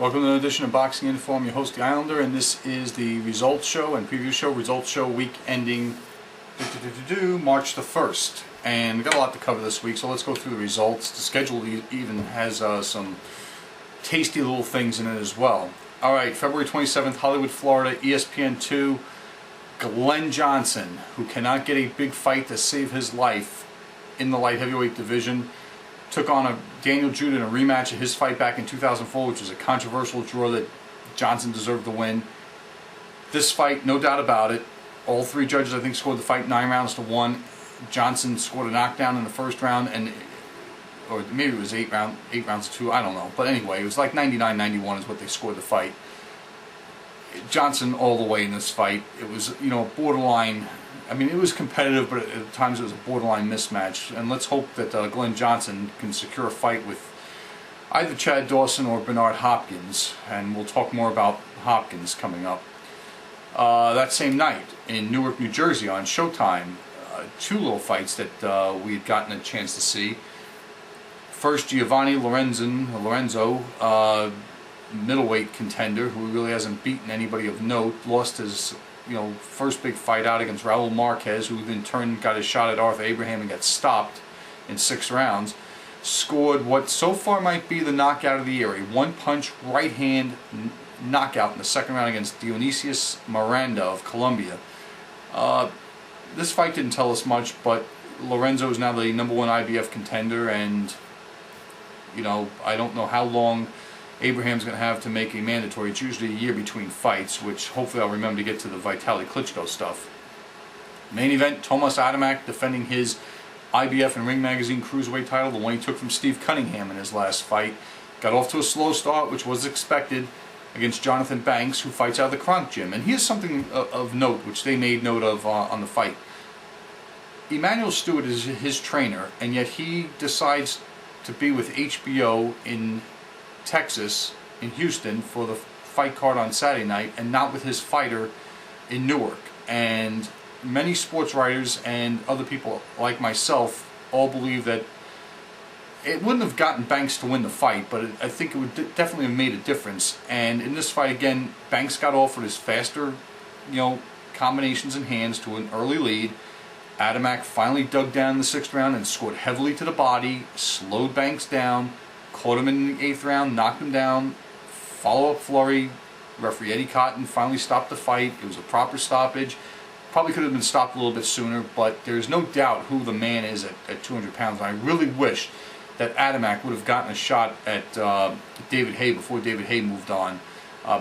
Welcome to another edition of Boxing Info. I'm your host, The Islander, and this is the results show and preview show. Results show week ending March the 1st. And we've got a lot to cover this week, so let's go through the results. The schedule even has some tasty little things in it as well. Alright, February 27th, Hollywood, Florida, ESPN2. Glen Johnson, who cannot get a big fight to save his life in the light heavyweight division, took on Daniel Judah in a rematch of his fight back in 2004, which was a controversial draw that Johnson deserved to win. This fight, no doubt about it, all three judges I think scored the fight 9 rounds to 1. Johnson scored a knockdown in the first round, or maybe it was 8 rounds to 2, I don't know. But anyway, it was like 99-91 is what they scored the fight. Johnson all the way in this fight. It was, borderline. I mean, it was competitive, but at times it was a borderline mismatch. And let's hope that Glen Johnson can secure a fight with either Chad Dawson or Bernard Hopkins. And we'll talk more about Hopkins coming up. That same night in Newark, New Jersey on Showtime, 2 little fights that we had gotten a chance to see. First, Giovanni Lorenzo, middleweight contender who really hasn't beaten anybody of note, lost his first big fight out against Raul Marquez, who in turn got his shot at Arthur Abraham and got stopped in 6 rounds. Scored what so far might be the knockout of the year, a one-punch right-hand knockout in the second round against Dionysius Miranda of Colombia. This fight didn't tell us much, but Lorenzo is now the #1 IBF contender, and I don't know how long Abraham's going to have to make a mandatory. It's usually a year between fights, which hopefully I'll remember to get to the Vitaly Klitschko stuff. Main event, Tomas Adamek defending his IBF and Ring Magazine Cruiserweight title, the one he took from Steve Cunningham in his last fight. Got off to a slow start, which was expected, against Jonathan Banks, who fights out of the Kronk Gym. And here's something of note, which they made note of on the fight. Emanuel Stewart is his trainer, and yet he decides to be with HBO in Texas, in Houston, for the fight card on Saturday night, and not with his fighter in Newark. And many sports writers and other people like myself all believe that it wouldn't have gotten Banks to win the fight, but I think it would definitely have made a difference. And in this fight again, Banks got off with his faster, combinations and hands to an early lead. Adamek finally dug down in the 6th round and scored heavily to the body, slowed Banks down, caught him in the 8th round, knocked him down, follow-up flurry. Referee Eddie Cotton finally stopped the fight. It was a proper stoppage. Probably could have been stopped a little bit sooner, but there's no doubt who the man is at 200 pounds. And I really wish that Adamek would have gotten a shot at David Haye before David Haye moved on,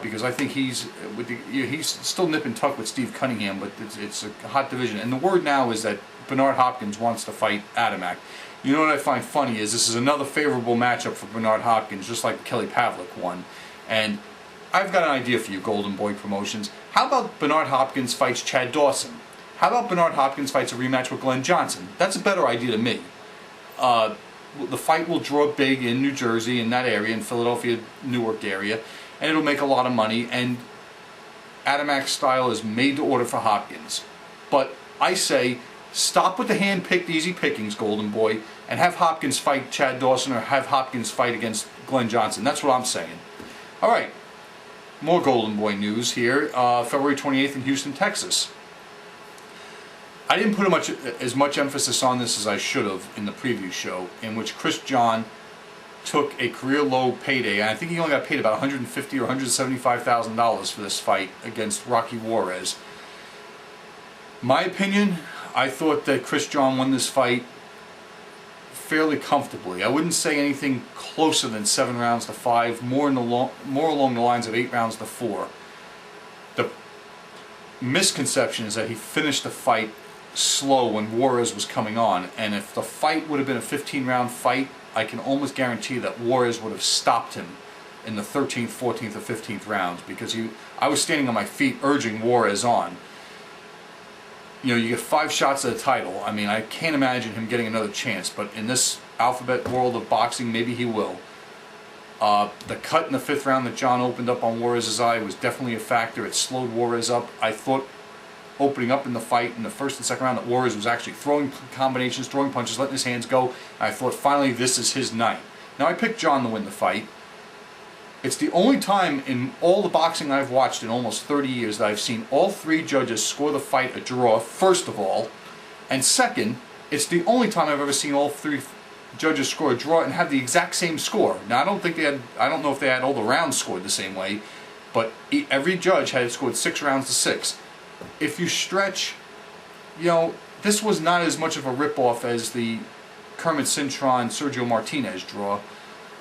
because I think he's still nip and tuck with Steve Cunningham, but it's a hot division. And the word now is that Bernard Hopkins wants to fight Adamek. You know what I find funny is this is another favorable matchup for Bernard Hopkins, just like the Kelly Pavlik one. And I've got an idea for you, Golden Boy Promotions. How about Bernard Hopkins fights Chad Dawson? How about Bernard Hopkins fights a rematch with Glen Johnson? That's a better idea to me. The fight will draw big in New Jersey, in that area, in Philadelphia, Newark area, and it'll make a lot of money. And Adamek's style is made to order for Hopkins. But I say, stop with the hand-picked easy pickings, Golden Boy, and have Hopkins fight Chad Dawson or have Hopkins fight against Glen Johnson. That's what I'm saying. All right, more Golden Boy news here. February 28th in Houston, Texas. I didn't put as much emphasis on this as I should have in the preview show, in which Chris John took a career-low payday, and I think he only got paid about $150,000 or $175,000 for this fight against Rocky Juarez. My opinion, I thought that Chris John won this fight fairly comfortably. I wouldn't say anything closer than 7 rounds to 5, more along the lines of 8 rounds to 4. The misconception is that he finished the fight slow when Juarez was coming on, and if the fight would have been a 15-round fight, I can almost guarantee that Juarez would have stopped him in the 13th, 14th, or 15th rounds, because I was standing on my feet urging Juarez on. You get 5 shots at the title. I mean, I can't imagine him getting another chance, but in this alphabet world of boxing, maybe he will. The cut in the 5th round that John opened up on Juarez's eye was definitely a factor. It slowed Juarez up. I thought opening up in the fight in the 1st and 2nd round that Juarez was actually throwing combinations, throwing punches, letting his hands go. I thought finally this is his night. Now I picked John to win the fight. It's the only time in all the boxing I've watched in almost 30 years that I've seen all three judges score the fight a draw, first of all. And second, it's the only time I've ever seen all three judges score a draw and have the exact same score. Now, I don't know if they had all the rounds scored the same way, but every judge had it scored 6 rounds to 6. If you stretch, this was not as much of a ripoff as the Kermit Cintron Sergio Martinez draw,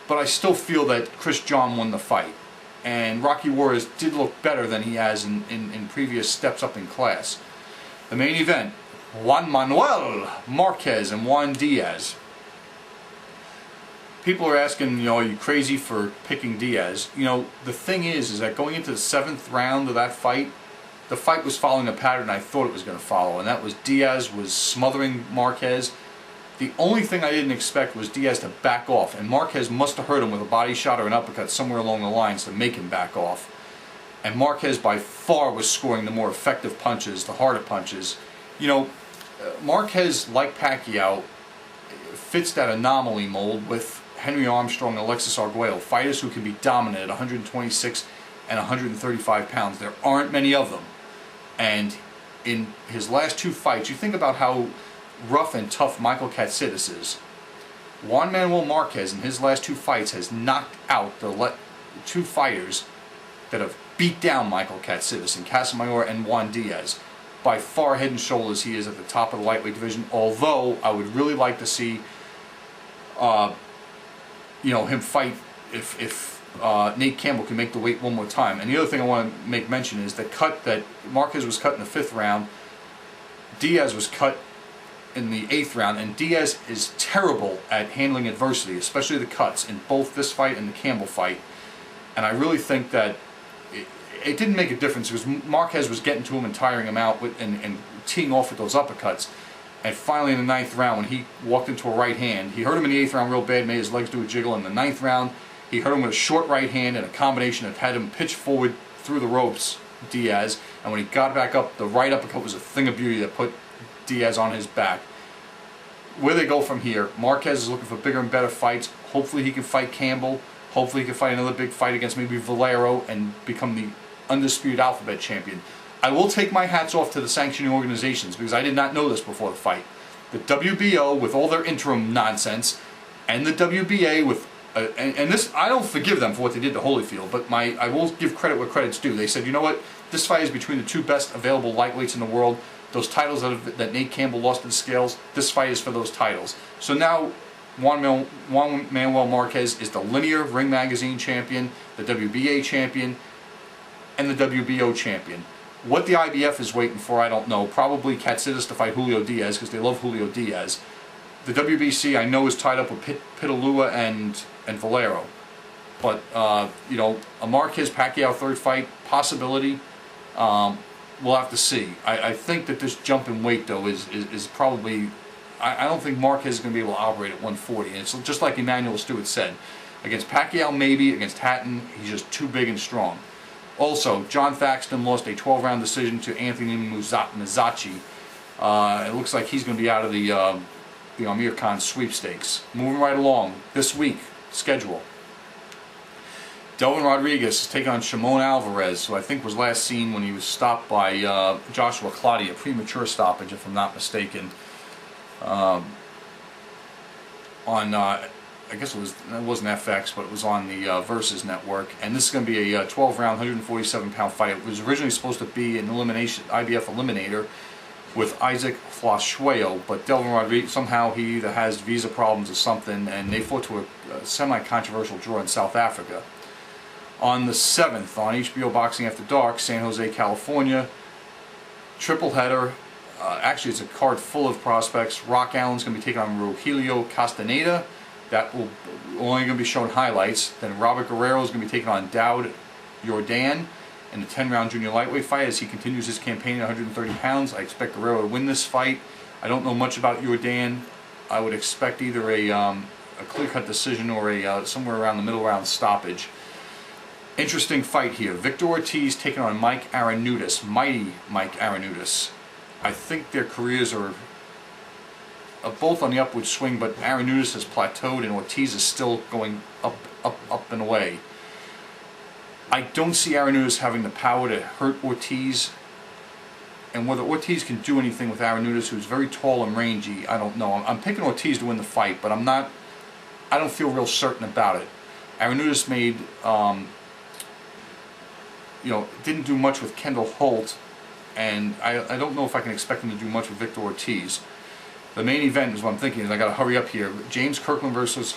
but I still feel that Chris John won the fight. And Rocky Juarez did look better than he has in previous steps up in class. The main event, Juan Manuel Marquez and Juan Diaz. People are asking, are you crazy for picking Diaz? The thing is that going into the 7th round of that fight, the fight was following a pattern I thought it was going to follow, and that was Diaz was smothering Marquez. The only thing I didn't expect was Diaz to back off, and Marquez must have hurt him with a body shot or an uppercut somewhere along the lines to make him back off. And Marquez by far was scoring the more effective punches, the harder punches. Marquez, like Pacquiao, fits that anomaly mold with Henry Armstrong and Alexis Arguello, fighters who can be dominant at 126 and 135 pounds. There aren't many of them. And in his last 2 fights, you think about how rough and tough Michael Katsidis is. Juan Manuel Marquez in his last 2 fights has knocked out the 2 fighters that have beat down Michael Katsidis, and Casamayor and Juan Diaz. By far head and shoulders he is at the top of the lightweight division, although I would really like to see him fight if Nate Campbell can make the weight one more time. And the other thing I want to make mention is the cut that Marquez was cut in the 5th round, Diaz was cut in the 8th round, and Diaz is terrible at handling adversity, especially the cuts, in both this fight and the Campbell fight. And I really think that it didn't make a difference because Marquez was getting to him and tiring him out and teeing off with those uppercuts. And finally in the 9th round, when he walked into a right hand, he hurt him in the 8th round real bad, made his legs do a jiggle. In the 9th round, he hurt him with a short right hand and a combination that had him pitch forward through the ropes, Diaz. And when he got back up, the right uppercut was a thing of beauty that put Diaz on his back. Where they go from here, Marquez is looking for bigger and better fights. Hopefully he can fight Campbell. Hopefully he can fight another big fight against maybe Valero and become the undisputed alphabet champion. I will take my hats off to the sanctioning organizations because I did not know this before the fight. The WBO with all their interim nonsense, and the WBA with and this, I don't forgive them for what they did to Holyfield, but I will give credit where credit's due. They said, you know what, this fight is between the 2 best available lightweights in the world. Those titles that Nate Campbell lost to the scales, this fight is for those titles. So now Juan Manuel Marquez is the linear Ring Magazine champion, the WBA champion, and the WBO champion. What the IBF is waiting for, I don't know. Probably Katsidis to fight Julio Diaz because they love Julio Diaz. The WBC, I know, is tied up with Pitalua and Valero. But, a Marquez-Pacquiao 3rd fight, possibility. We'll have to see. I think that this jump in weight, though, is probably... I don't think Marquez is going to be able to operate at 140. And it's just like Emmanuel Stewart said. Against Pacquiao, maybe. Against Hatton, he's just too big and strong. Also, John Thaxton lost a 12-round decision to Anthony Mizzachi. It looks like he's going to be out of the Amir Khan sweepstakes. Moving right along, this week, schedule. Delvin Rodriguez is taking on Shimon Alvarez, who I think was last seen when he was stopped by Joshua Clottey, a premature stoppage, if I'm not mistaken. I guess it wasn't FX, but it was on the Versus Network. And this is going to be a 12-round, 147-pound fight. It was originally supposed to be an IBF eliminator with Isaac Flashuelo, but Delvin Rodriguez, somehow he either has visa problems or something, and they fought to a semi-controversial draw in South Africa. On the 7th, on HBO Boxing After Dark, San Jose, California, triple header. Actually, it's a card full of prospects. Rock Allen's going to be taking on Rogelio Castaneda. That will only going to be showing highlights. Then Robert Guerrero is going to be taking on Daud Yordan in the 10-round junior lightweight fight as he continues his campaign at 130 pounds. I expect Guerrero to win this fight. I don't know much about Yordan. I would expect either a clear-cut decision or a somewhere around the middle round stoppage. Interesting fight here. Victor Ortiz taking on Mike Aranudis, mighty Mike Aranudis. I think their careers are both on the upward swing, but Aranudis has plateaued and Ortiz is still going up and away. I don't see Arenudas having the power to hurt Ortiz. And whether Ortiz can do anything with Arenudas, who's very tall and rangy, I don't know. I'm picking Ortiz to win the fight, but I don't feel real certain about it. Arenudas made, didn't do much with Kendall Holt, and I don't know if I can expect him to do much with Victor Ortiz. The main event is what I'm thinking, is I got to hurry up here. James Kirkland versus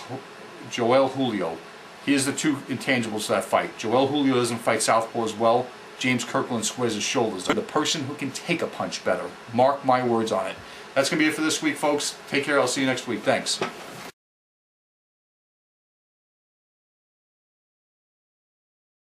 Joel Julio. Here's the two intangibles to that fight. Joel Julio doesn't fight southpaw as well. James Kirkland squares his shoulders. The person who can take a punch better. Mark my words on it. That's going to be it for this week, folks. Take care. I'll see you next week. Thanks.